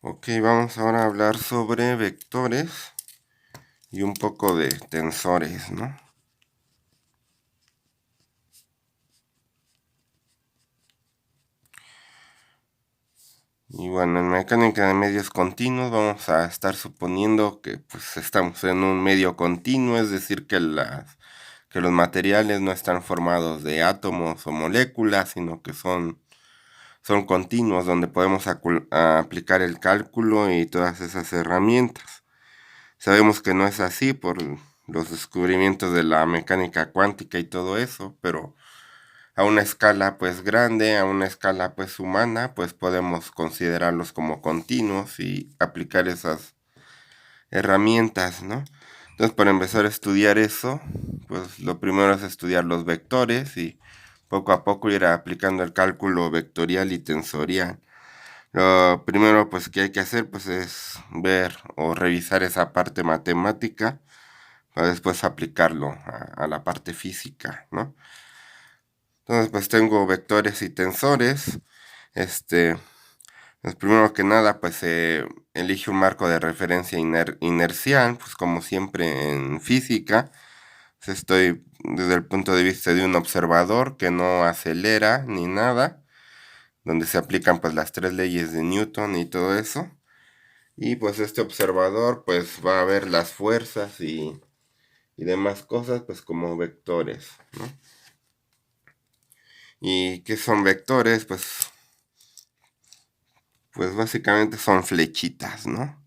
Ok, vamos ahora a hablar sobre vectores y un poco de tensores, ¿no? Y bueno, en mecánica de medios continuos vamos a estar suponiendo que pues estamos en un medio continuo, es decir, que los materiales no están formados de átomos o moléculas, sino que son continuos donde podemos aplicar el cálculo y todas esas herramientas. Sabemos que no es así por los descubrimientos de la mecánica cuántica y todo eso, pero a una escala pues grande, a una escala pues humana, pues podemos considerarlos como continuos y aplicar esas herramientas, ¿no? Entonces, para empezar a estudiar eso, pues lo primero es estudiar los vectores y poco a poco ir aplicando el cálculo vectorial y tensorial. Lo primero pues que hay que hacer pues es ver o revisar esa parte matemática para después aplicarlo a la parte física, ¿no? Entonces pues tengo vectores y tensores. Este, pues primero que nada pues elige un marco de referencia inercial, pues como siempre en física. Pues, estoy desde el punto de vista de un observador que no acelera ni nada, donde se aplican pues las tres leyes de Newton y todo eso. Y pues este observador pues va a ver las fuerzas y demás cosas pues como vectores, ¿no? ¿Y qué son vectores? Pues básicamente son flechitas, ¿no?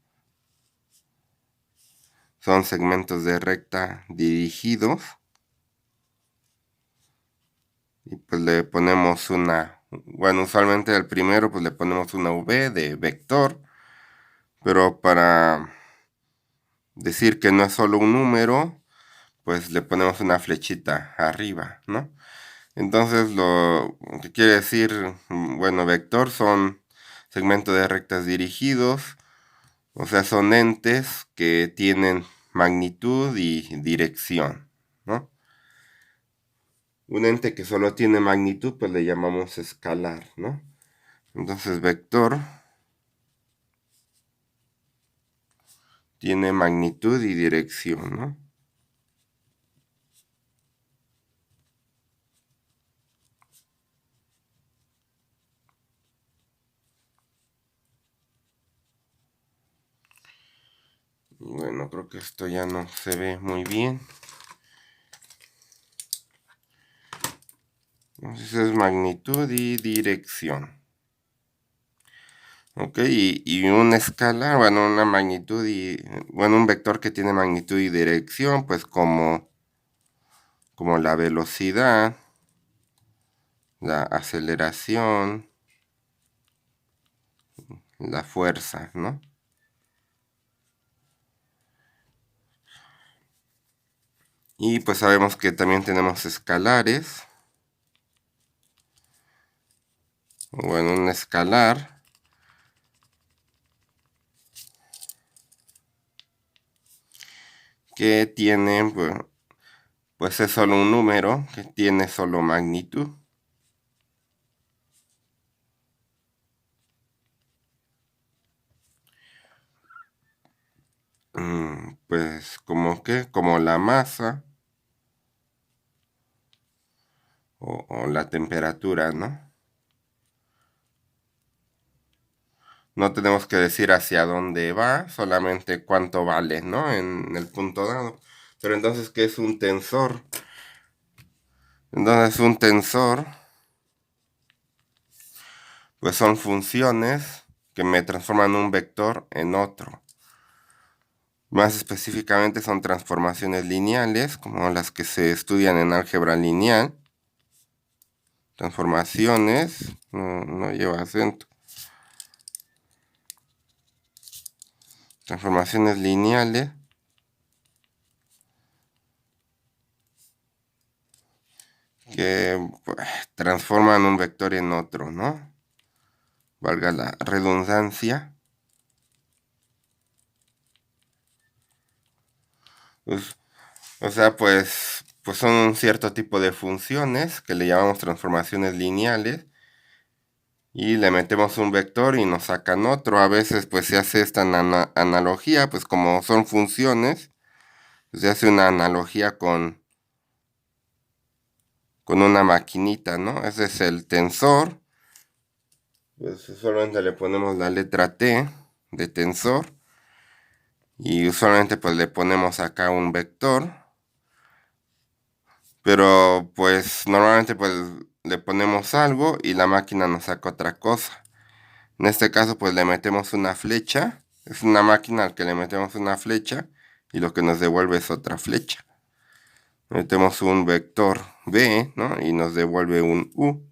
Son segmentos de recta dirigidos. Y pues le ponemos bueno, usualmente al primero pues le ponemos una V de vector, pero para decir que no es solo un número, pues le ponemos una flechita arriba, ¿no? Entonces lo que quiere decir, bueno, vector son segmentos de rectas dirigidos, o sea, son entes que tienen magnitud y dirección, ¿no? Un ente que solo tiene magnitud, pues le llamamos escalar, ¿no? Entonces, vector tiene magnitud y dirección, ¿no? Bueno, creo que esto ya no se ve muy bien. Entonces es magnitud y dirección. Ok, y una escala, bueno, una magnitud bueno, un vector que tiene magnitud y dirección, pues como la velocidad, la aceleración, la fuerza, ¿no? Y pues sabemos que también tenemos escalares. Bueno, un escalar que tiene, bueno, pues es solo un número que tiene solo magnitud. Pues como la masa o la temperatura, ¿no? No tenemos que decir hacia dónde va, solamente cuánto vale, ¿no? En el punto dado. Pero entonces, ¿qué es un tensor? Entonces, un tensor, pues son funciones que me transforman un vector en otro. Más específicamente son transformaciones lineales, como las que se estudian en álgebra lineal. Transformaciones, no lleva acento. Transformaciones lineales que pues, transforman un vector en otro, ¿no? Valga la redundancia. Pues, o sea, pues son un cierto tipo de funciones que le llamamos transformaciones lineales y le metemos un vector y nos sacan otro. A veces pues se hace esta analogía, pues como son funciones, pues, se hace una analogía con una maquinita, ¿no? Ese es el tensor. Pues usualmente le ponemos la letra T de tensor. Y usualmente pues le ponemos acá un vector. Pero pues normalmente pues le ponemos algo y la máquina nos saca otra cosa. En este caso pues le metemos una flecha. Es una máquina al que le metemos una flecha y lo que nos devuelve es otra flecha. Metemos un vector B, ¿no? Y nos devuelve un U.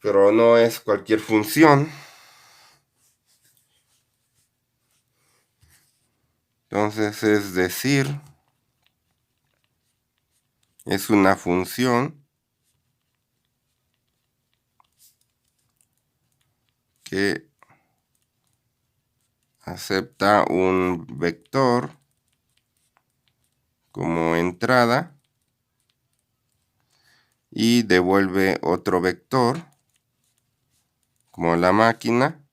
Pero no es cualquier función. Entonces es decir, es una función que acepta un vector como entrada y devuelve otro vector como la máquina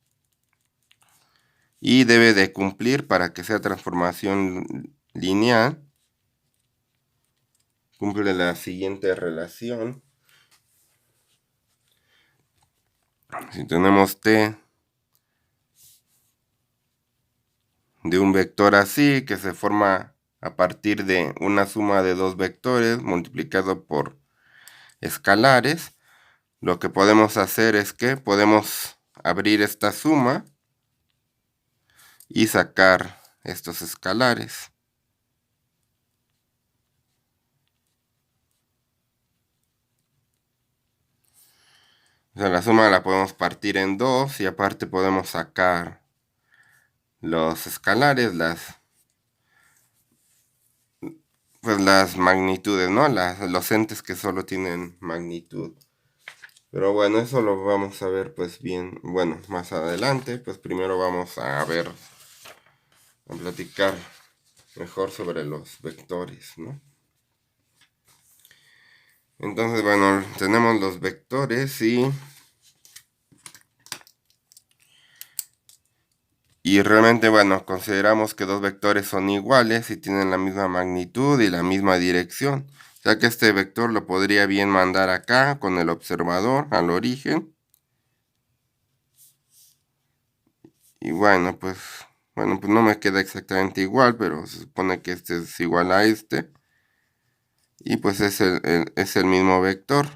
y debe de cumplir para que sea transformación lineal. Cumple la siguiente relación. Si tenemos t de un vector así que se forma a partir de una suma de dos vectores multiplicado por escalares, lo que podemos hacer es que podemos abrir esta suma y sacar estos escalares. O sea, la suma la podemos partir en dos y aparte podemos sacar los escalares, pues las magnitudes, ¿no? Los entes que solo tienen magnitud. Pero bueno, eso lo vamos a ver pues bien, bueno, más adelante. Pues primero vamos a ver, a platicar mejor sobre los vectores, ¿no? Entonces, bueno, tenemos los vectores y realmente, bueno, consideramos que dos vectores son iguales y tienen la misma magnitud y la misma dirección. O sea que este vector lo podría bien mandar acá con el observador al origen. Y bueno, pues no me queda exactamente igual, pero se supone que este es igual a este. Y pues es el mismo vector.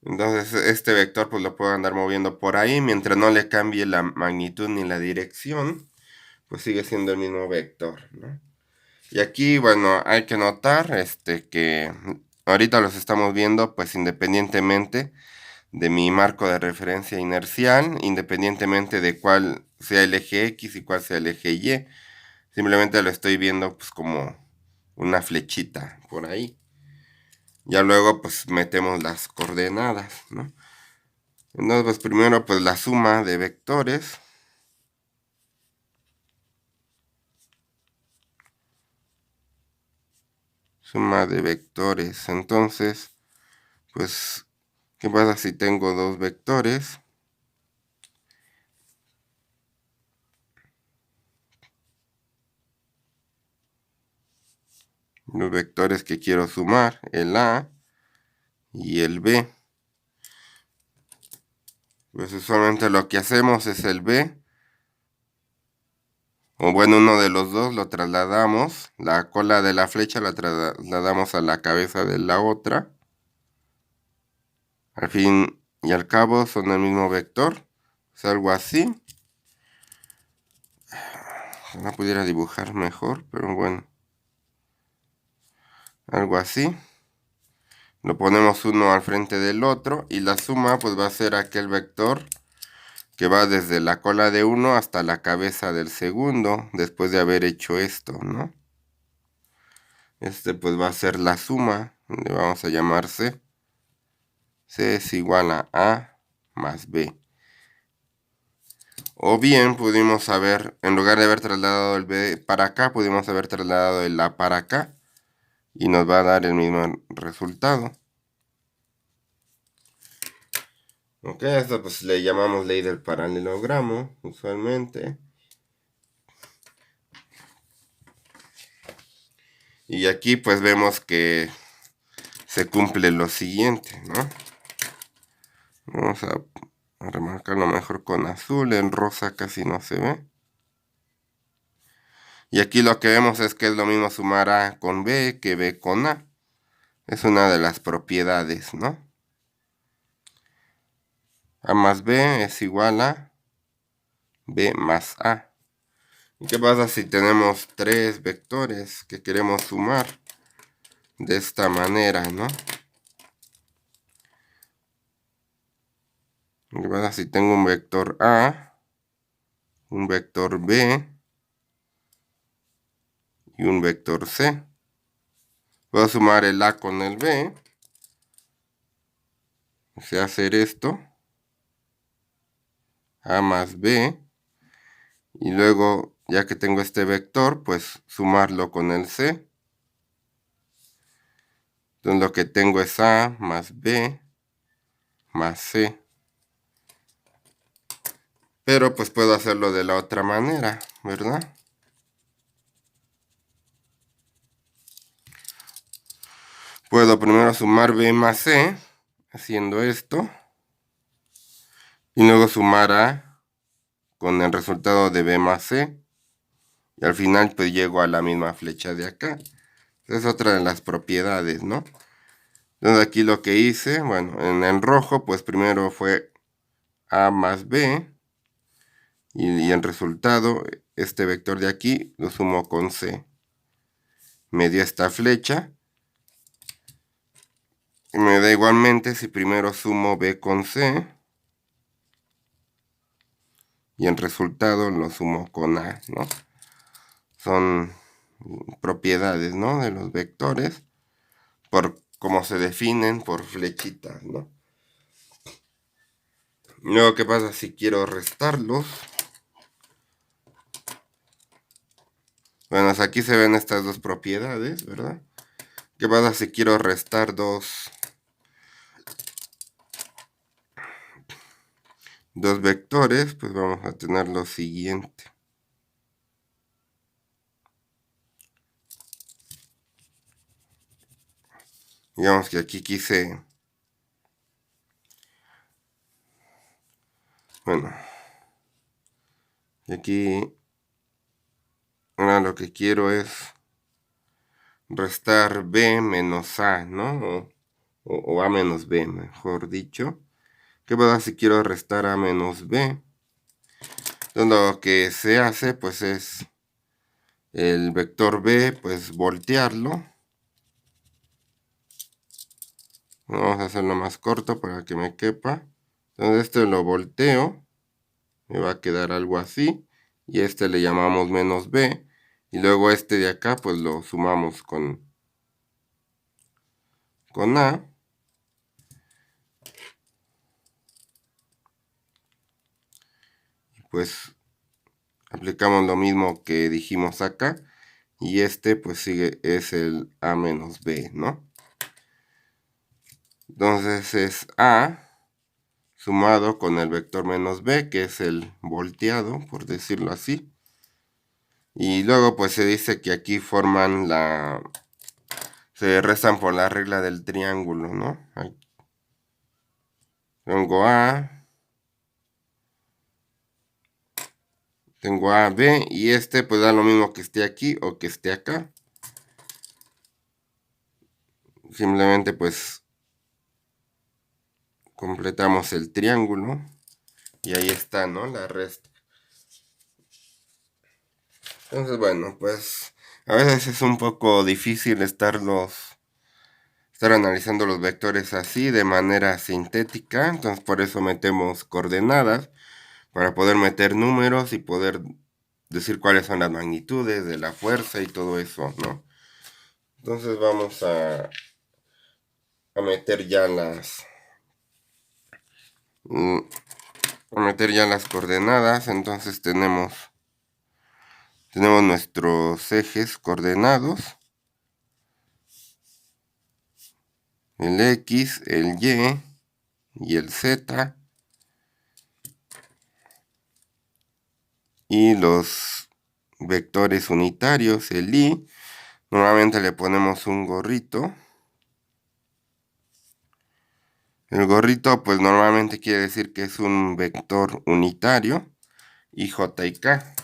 Entonces este vector pues lo puedo andar moviendo por ahí mientras no le cambie la magnitud ni la dirección. Pues sigue siendo el mismo vector, ¿no? Y aquí, bueno, hay que notar que ahorita los estamos viendo pues independientemente de mi marco de referencia inercial, independientemente de cuál sea el eje X y cuál sea el eje Y. Simplemente lo estoy viendo pues como una flechita por ahí. Ya luego pues metemos las coordenadas, ¿no? Entonces pues primero pues la suma de vectores. Suma de vectores. Entonces, pues, ¿qué pasa si tengo dos vectores? Los vectores que quiero sumar, el A y el B. Pues usualmente lo que hacemos es el B, o bueno, uno de los dos lo trasladamos, la cola de la flecha la trasladamos a la cabeza de la otra. Al fin y al cabo son el mismo vector, es algo así. No pudiera dibujar mejor, pero bueno. Algo así. Lo ponemos uno al frente del otro y la suma pues va a ser aquel vector que va desde la cola de uno hasta la cabeza del segundo después de haber hecho esto, ¿no? Este pues va a ser la suma, le vamos a llamar C. C es igual a más B. O bien pudimos haber, en lugar de haber trasladado el B para acá, pudimos haber trasladado el A para acá y nos va a dar el mismo resultado. Ok, esto pues le llamamos ley del paralelogramo, usualmente. Y aquí pues vemos que se cumple lo siguiente, ¿no? Vamos a remarcarlo mejor con azul, en rosa casi no se ve. Y aquí lo que vemos es que es lo mismo sumar A con B que B con A. Es una de las propiedades, ¿no? A más B es igual a B más A. ¿Y qué pasa si tenemos tres vectores que queremos sumar de esta manera, ¿no? ¿Qué pasa si tengo un vector A, un vector B y un vector C? Voy a sumar el A con el B. O sea, hacer esto. A más B. Y luego, ya que tengo este vector, pues sumarlo con el C. Entonces lo que tengo es A más B más C. Pero pues puedo hacerlo de la otra manera, ¿verdad? Puedo primero sumar B más C, haciendo esto. Y luego sumar A con el resultado de B más C. Y al final pues llego a la misma flecha de acá. Es otra de las propiedades, ¿no? Entonces aquí lo que hice, bueno, en el rojo pues primero fue A más B. Y el resultado, este vector de aquí, lo sumo con C. Me dio esta flecha. Y me da igualmente si primero sumo B con C. Y el resultado lo sumo con A, ¿no? Son propiedades, ¿no? De los vectores. Por cómo se definen por flechitas, ¿no? Luego, ¿qué pasa si quiero restarlos? Bueno, aquí se ven estas dos propiedades, ¿verdad? ¿Qué pasa si quiero restar dos vectores? Pues vamos a tener lo siguiente. Digamos que aquí quise... Bueno. Y aquí... Ahora lo que quiero es restar B menos A, ¿no? O A menos B, mejor dicho. ¿Qué pasa si quiero restar A menos B? Entonces lo que se hace pues es el vector B, pues voltearlo. Vamos a hacerlo más corto para que me quepa. Entonces este lo volteo. Me va a quedar algo así. Y este le llamamos menos B. Y luego este de acá pues lo sumamos con A. Pues aplicamos lo mismo que dijimos acá. Y este pues sigue, es el A menos B, ¿no? Entonces es A sumado con el vector menos B, que es el volteado, por decirlo así. Y luego pues se dice que aquí forman se restan por la regla del triángulo, ¿no? Aquí tengo A, tengo A, B, y este pues da lo mismo que esté aquí o que esté acá. Simplemente pues completamos el triángulo y ahí está, ¿no? La resta. Entonces, bueno, pues a veces es un poco difícil estar analizando los vectores así de manera sintética. Entonces, por eso metemos coordenadas para poder meter números y poder decir cuáles son las magnitudes de la fuerza y todo eso, ¿no? Entonces vamos a meter ya las coordenadas. Entonces tenemos nuestros ejes coordenados, el X, el Y y el Z. Y los vectores unitarios, el i, normalmente le ponemos un gorrito. El gorrito pues normalmente quiere decir que es un vector unitario, y j y k.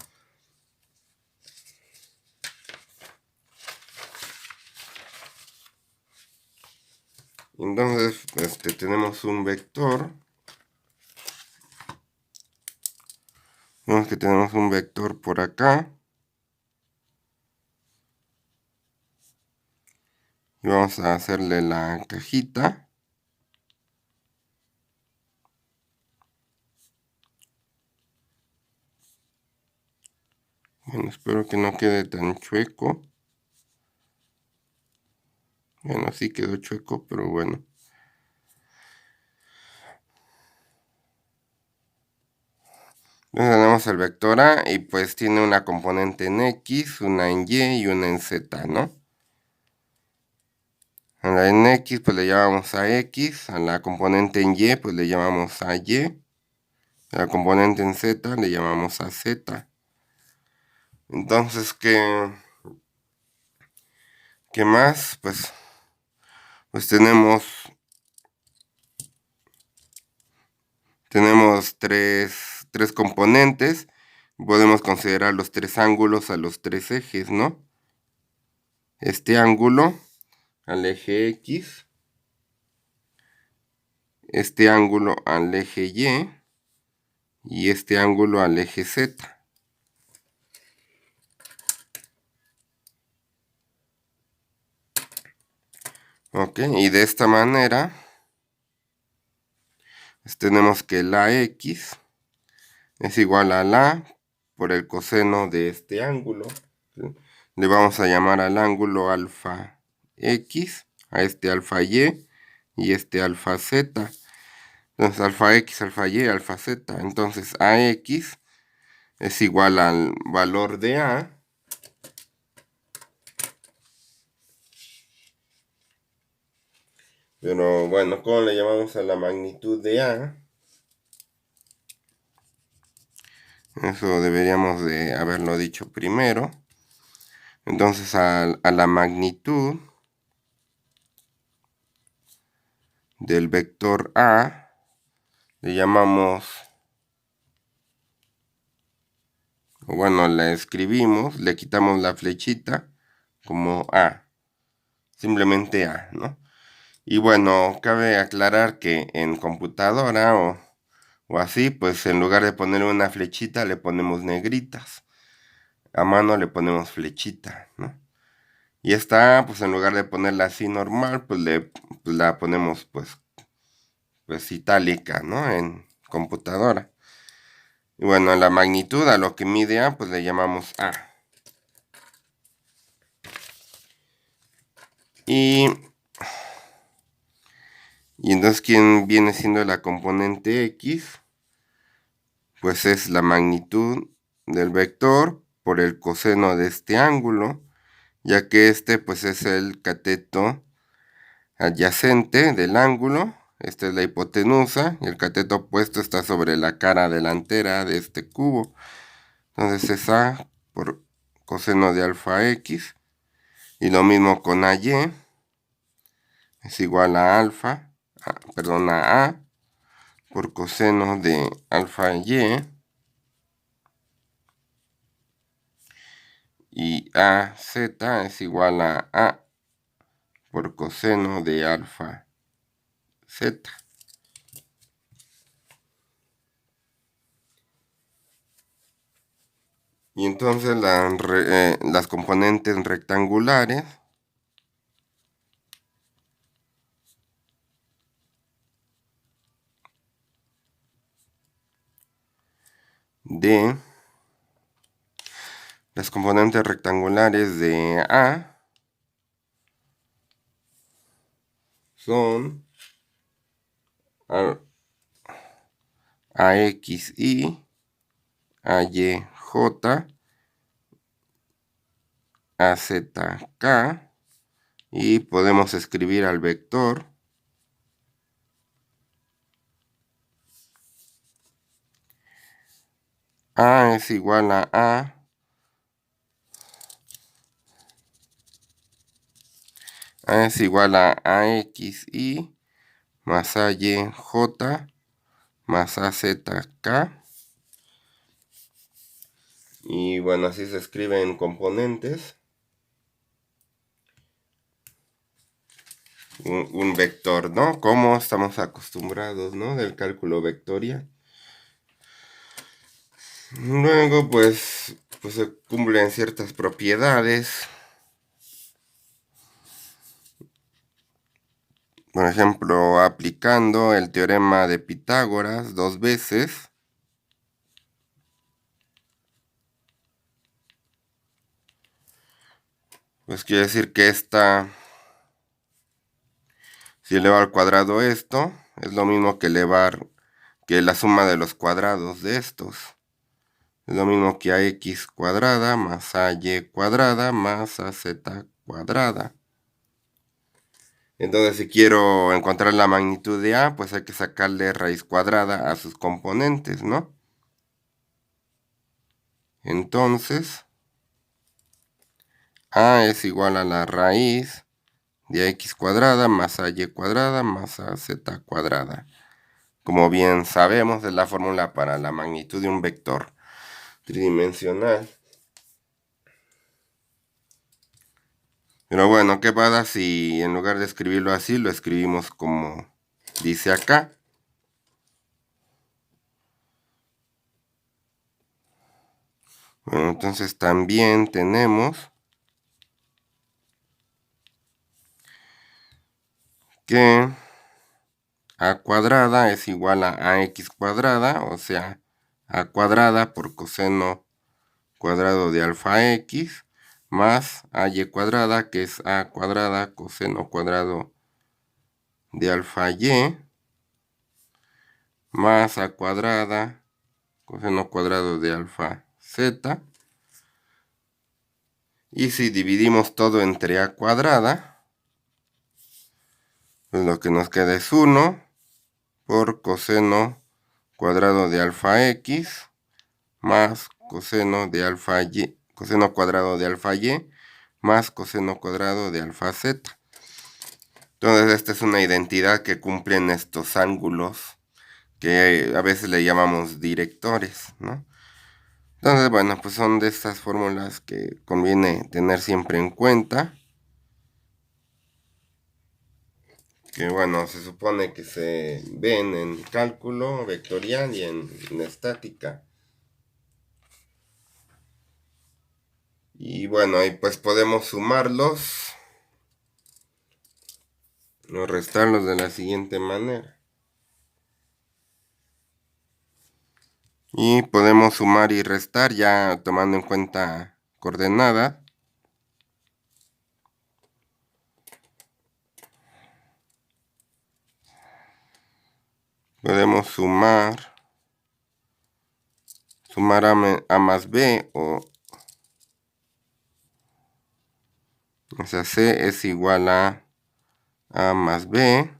Entonces tenemos un vector. Vemos que tenemos un vector por acá. Y vamos a hacerle la cajita. Bueno, espero que no quede tan chueco. Bueno, sí quedó chueco, pero bueno. Entonces tenemos el vector A y pues tiene una componente en X, una en Y y una en Z, ¿no? A la en X pues le llamamos a X, a la componente en Y pues le llamamos a Y, a la componente en Z le llamamos a Z. Entonces, ¿qué más? Pues tenemos tres componentes. Podemos considerar los tres ángulos a los tres ejes, ¿no? Este ángulo al eje X, este ángulo al eje y este ángulo al eje Z. Ok, y de esta manera pues tenemos que la X es igual a la por el coseno de este ángulo. ¿Sí? Le vamos a llamar al ángulo alfa X, a este alfa y este alfa Z. Entonces alfa X, alfa Y, alfa Z. Entonces AX es igual al valor de A. Pero bueno, ¿cómo le llamamos a la magnitud de A? Eso deberíamos de haberlo dicho primero. Entonces a la magnitud del vector A le llamamos, bueno, la escribimos, le quitamos la flechita como A. Simplemente A, ¿no? Y bueno, cabe aclarar que en computadora o así, pues en lugar de poner una flechita le ponemos negritas. A mano le ponemos flechita, ¿no? Y esta, pues en lugar de ponerla así normal, pues la ponemos pues itálica, ¿no? En computadora. Y bueno, la magnitud a lo que mide A, pues le llamamos A. Y entonces, ¿quién viene siendo la componente X? Pues es la magnitud del vector por el coseno de este ángulo, ya que este pues es el cateto adyacente del ángulo. Esta es la hipotenusa y el cateto opuesto está sobre la cara delantera de este cubo. Entonces es A por coseno de alfa X. Y lo mismo con AY. Es igual a a A por coseno de alfa Y. Y AZ es igual a A por coseno de alfa Z. Y entonces las componentes rectangulares de A son AXY, AYJ, AZK, y podemos escribir al vector A es igual a A es igual a AXY más AYJ más AZK. Y bueno, así se escribe en componentes. Un vector, ¿no? Como estamos acostumbrados, ¿no? Del cálculo vectorial. Luego, pues se cumplen ciertas propiedades. Por ejemplo, aplicando el teorema de Pitágoras 2 veces, pues quiere decir que si elevar al cuadrado esto, es lo mismo que que la suma de los cuadrados de estos. Es lo mismo que ax cuadrada más ay cuadrada más az cuadrada. Entonces, si quiero encontrar la magnitud de A, pues hay que sacarle raíz cuadrada a sus componentes, ¿no? Entonces, A es igual a la raíz de ax cuadrada más ay cuadrada más az cuadrada. Como bien sabemos, es la fórmula para la magnitud de un vector tridimensional. Pero bueno, ¿qué pasa si en lugar de escribirlo así, lo escribimos como dice acá? Bueno, entonces también tenemos que A cuadrada es igual a AX cuadrada, o sea, A cuadrada por coseno cuadrado de alfa X, más AY cuadrada, que es A cuadrada coseno cuadrado de alfa Y, más A cuadrada coseno cuadrado de alfa Z. Y si dividimos todo entre A cuadrada, pues lo que nos queda es 1 por coseno cuadrado de alfa X más coseno de alfa Y, coseno cuadrado de alfa Y más coseno cuadrado de alfa Z. Entonces esta es una identidad que cumplen estos ángulos que a veces le llamamos directores, ¿no? Entonces, bueno, pues son de estas fórmulas que conviene tener siempre en cuenta. Que bueno, se supone que se ven en cálculo vectorial y en estática. Y bueno, ahí pues podemos sumarlos o restarlos de la siguiente manera. Y podemos sumar y restar ya tomando en cuenta coordenadas. Podemos sumar a más b, o sea, c es igual a más b,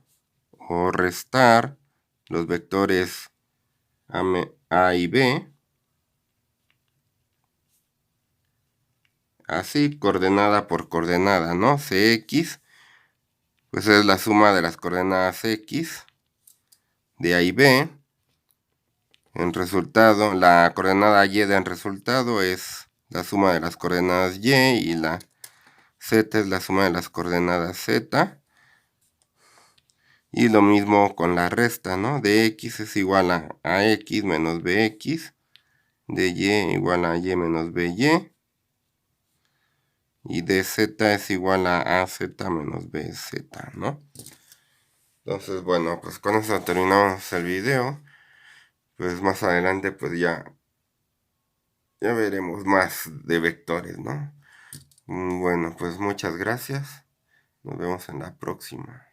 o restar los vectores a y b, así coordenada por coordenada, ¿no? Cx, pues es la suma de las coordenadas x de a y b. En resultado, la coordenada y en resultado es la suma de las coordenadas y la z es la suma de las coordenadas z. Y lo mismo con la resta, ¿no? De x es igual a x menos bx, de y igual a y menos by, y de z es igual a az menos bz, ¿no? Entonces, bueno, pues con eso terminamos el video. Pues más adelante, pues ya veremos más de vectores, ¿no? Bueno, pues muchas gracias. Nos vemos en la próxima.